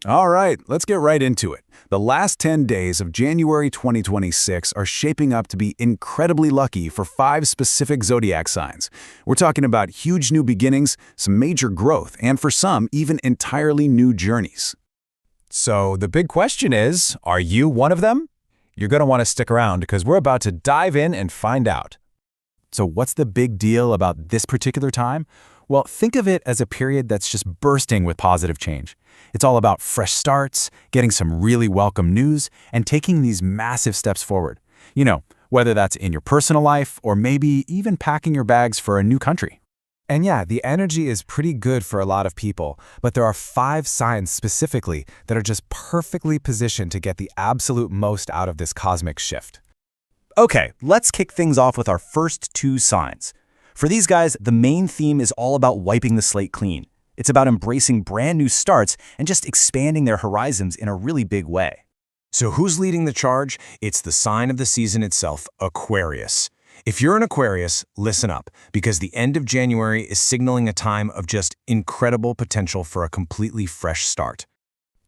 All right, let's get right into it. The last 10 days of January 2026 are shaping up to be incredibly lucky for 5 specific zodiac signs. We're talking about huge new beginnings, some major growth, and for some, even entirely new journeys. So the big question is, are you one of them? You're going to want to stick around because we're about to dive in and find out. So what's the big deal about this particular time? Well, think of it as a period that's just bursting with positive change. It's all about fresh starts, getting some really welcome news, and taking these massive steps forward. You know, whether that's in your personal life or maybe even packing your bags for a new country. And yeah, the energy is pretty good for a lot of people, but there are 5 signs specifically that are just perfectly positioned to get the absolute most out of this cosmic shift. Okay, let's kick things off with our first 2 signs. For these guys, the main theme is all about wiping the slate clean. It's about embracing brand new starts and just expanding their horizons in a really big way. So who's leading the charge? It's the sign of the season itself, Aquarius. If you're an Aquarius, listen up, because the end of January is signaling a time of just incredible potential for a completely fresh start.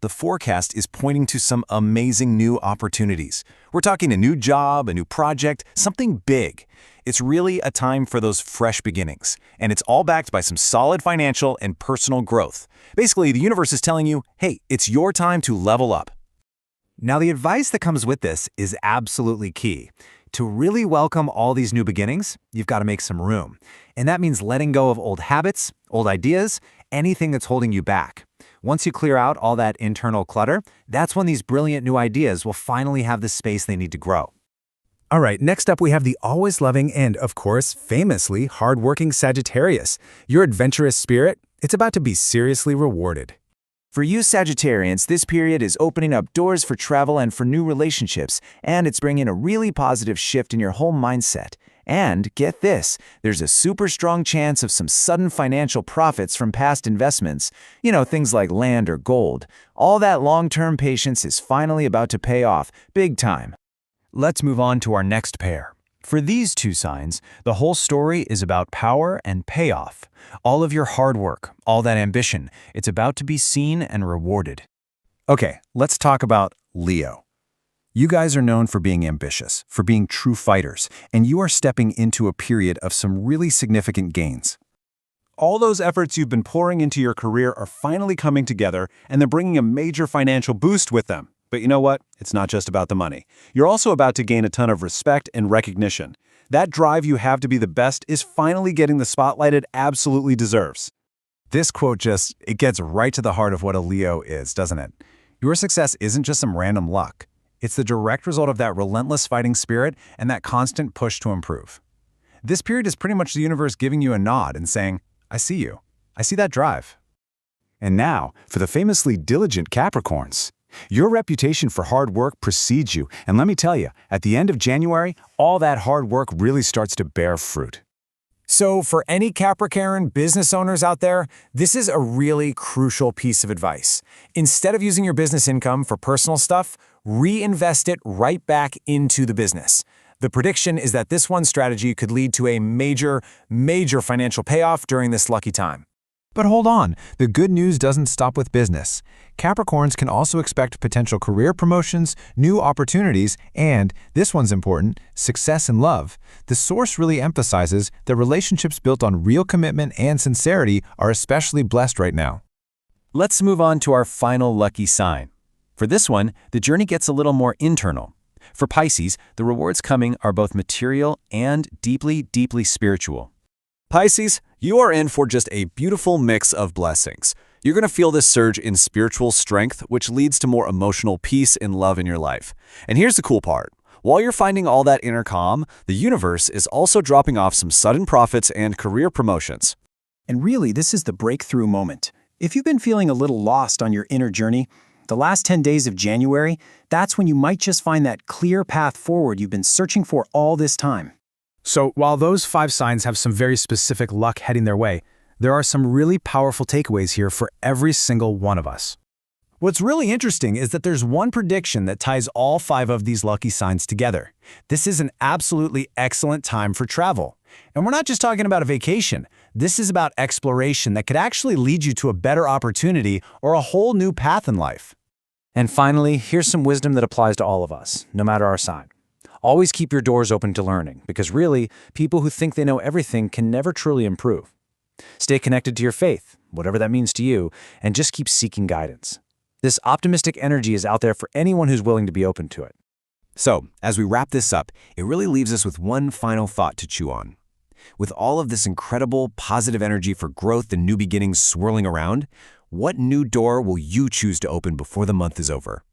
The forecast is pointing to some amazing new opportunities. We're talking a new job, a new project, something big. It's really a time for those fresh beginnings, and it's all backed by some solid financial and personal growth. Basically, the universe is telling you, hey, it's your time to level up. Now, the advice that comes with this is absolutely key. To really welcome all these new beginnings, you've got to make some room. And that means letting go of old habits, old ideas, anything that's holding you back. Once you clear out all that internal clutter, that's when these brilliant new ideas will finally have the space they need to grow. All right, next up we have the always loving and, of course, famously hardworking Sagittarius. Your adventurous spirit, it's about to be seriously rewarded. For you Sagittarians, this period is opening up doors for travel and for new relationships, and it's bringing a really positive shift in your whole mindset. And get this, there's a super strong chance of some sudden financial profits from past investments, things like land or gold. All that long-term patience is finally about to pay off, big time. Let's move on to our next pair. For these 2 signs, the whole story is about power and payoff. All of your hard work, all that ambition, it's about to be seen and rewarded. Okay, let's talk about Leo. You guys are known for being ambitious, for being true fighters, and you are stepping into a period of some really significant gains. All those efforts you've been pouring into your career are finally coming together, and they're bringing a major financial boost with them. But you know what? It's not just about the money. You're also about to gain a ton of respect and recognition. That drive you have to be the best is finally getting the spotlight it absolutely deserves. This quote it gets right to the heart of what a Leo is, doesn't it? Your success isn't just some random luck. It's the direct result of that relentless fighting spirit and that constant push to improve. This period is pretty much the universe giving you a nod and saying, I see you. I see that drive. And now, for the famously diligent Capricorns. Your reputation for hard work precedes you, and let me tell you, at the end of January, all that hard work really starts to bear fruit. So for any Capricorn business owners out there, this is a really crucial piece of advice. Instead of using your business income for personal stuff, reinvest it right back into the business. The prediction is that this one strategy could lead to a major financial payoff during this lucky time. But hold on, the good news doesn't stop with business. Capricorns can also expect potential career promotions, new opportunities, and, this one's important, success in love. The source really emphasizes that relationships built on real commitment and sincerity are especially blessed right now. Let's move on to our final lucky sign. For this one, the journey gets a little more internal. For Pisces, the rewards coming are both material and deeply spiritual. Pisces, you are in for just a beautiful mix of blessings. You're going to feel this surge in spiritual strength, which leads to more emotional peace and love in your life. And here's the cool part. While you're finding all that inner calm, the universe is also dropping off some sudden profits and career promotions. And really, this is the breakthrough moment. If you've been feeling a little lost on your inner journey, the last 10 days of January, that's when you might just find that clear path forward you've been searching for all this time. So while those 5 signs have some very specific luck heading their way, there are some really powerful takeaways here for every single one of us. What's really interesting is that there's one prediction that ties all 5 of these lucky signs together. This is an absolutely excellent time for travel. And we're not just talking about a vacation. This is about exploration that could actually lead you to a better opportunity or a whole new path in life. And finally, here's some wisdom that applies to all of us, no matter our sign. Always keep your doors open to learning, because really, people who think they know everything can never truly improve. Stay connected to your faith, whatever that means to you, and just keep seeking guidance. This optimistic energy is out there for anyone who's willing to be open to it. So, as we wrap this up, it really leaves us with one final thought to chew on. With all of this incredible positive energy for growth and new beginnings swirling around, what new door will you choose to open before the month is over?